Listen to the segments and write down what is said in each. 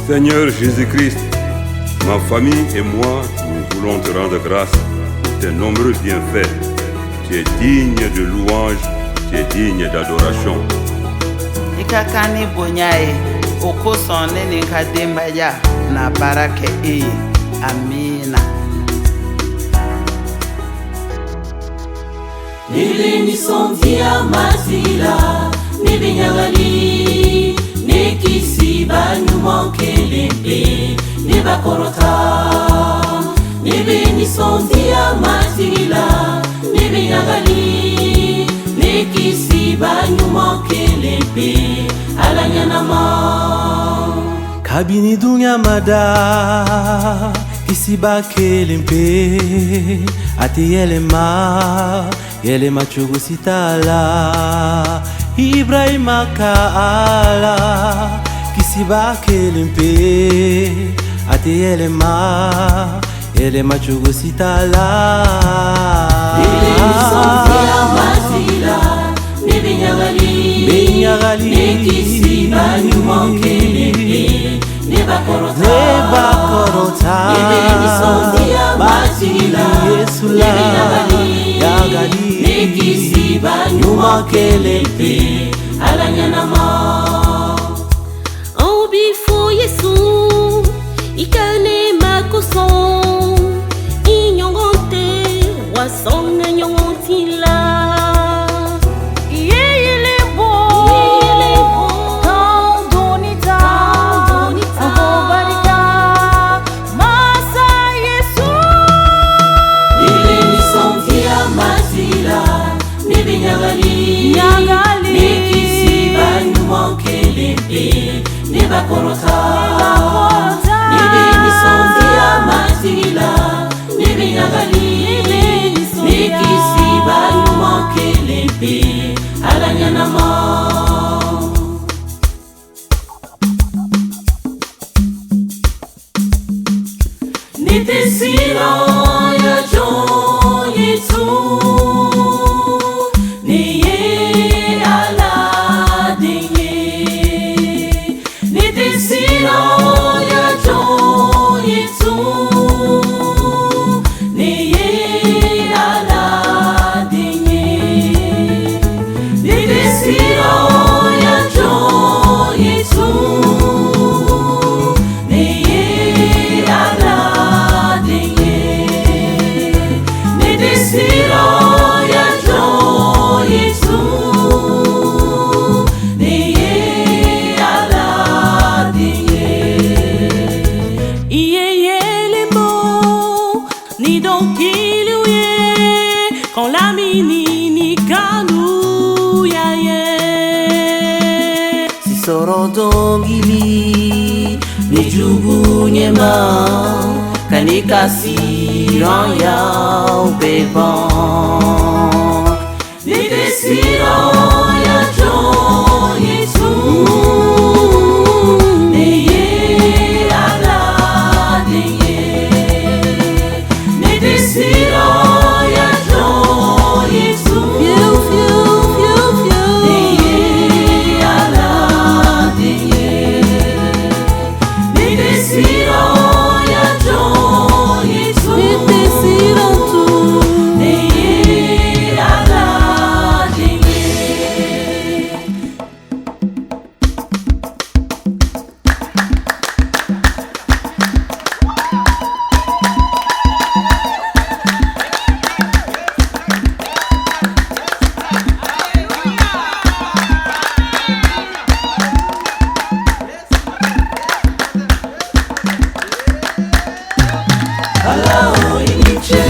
Seigneur Jésus-Christ, ma famille et moi, nous voulons te rendre grâce pour tes nombreux bienfaits. Tu es digne de louange, tu es digne d'adoration. Ikakani bonyae, okosone ninkadembaya na barake e. Amina. Nilini sondia mazila, nibinyali, nekisiba nyumonkelempe, nibakorota. Nilini sondia mazila, nibinyali, nekisiba nyumonkelempe, alanyanama. Kabini dunya mada, kisiba kelempe, ati yelema chugu sitala, Ibrahima kaala, kisiba kelempe, ati yelema chugu sitala. Nilisondia mazila, nibinyali, nekisiba nyumonkelempe, nebakorota. Nilisondia mazila, nibinyali, nekisiba nyumonkelempe, alanyanama. Oh bifo Yesu, ikane makoson, inyongonte wasonga nyongotila. Nibakorota, nibinisondia mazila, nibinyali, nekisiba nyumonkelempe, alanyanama. Nitesira ya John Yesu, niye aladenye. Nitesira ya John Yesu, niye aladenye. Nitesira ya John Yesu, niye aladenye. Nitesira ya John Yesu, niye aladenye. Ni donc il quand la mini ni kanou ya ye. Si sorondongili ni jugu nyema, kanikasi ranya ubeban. Ni desira ya John Yesu, niye aladenye. Ni desira ya John Yesu, niye aladenye. Ni desira ya John Yesu, niye aladenye. Alao iniche,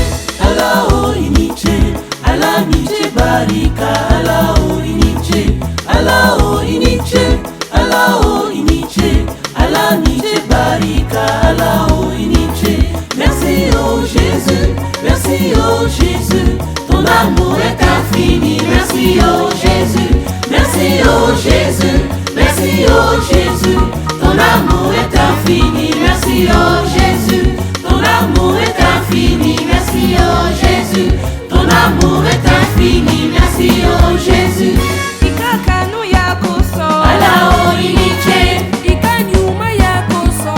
alao iniche, alaniche barika. Alao iniche, alao iniche, alao iniche, alaniche barika. Alao iniche. Merci oh Jésus, merci oh Jésus, ton amour est infini. Merci oh Jésus, merci oh Jésus, merci oh Jésus, ton amour est infini. Merci oh Jésus, ton amour est infini. Merci oh Jésus, ton amour est infini. Merci oh Jésus. Ikakanu ya koso, Alao iniche, ikanyuma ya koso.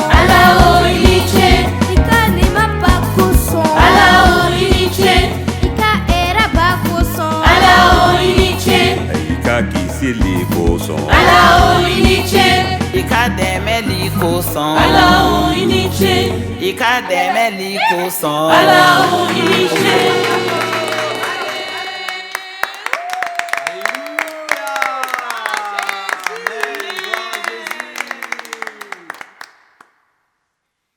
Ika dɛmɛli kosɔn Alao i ni ce. Ika dɛmɛli kosɔn Alao i ni ce.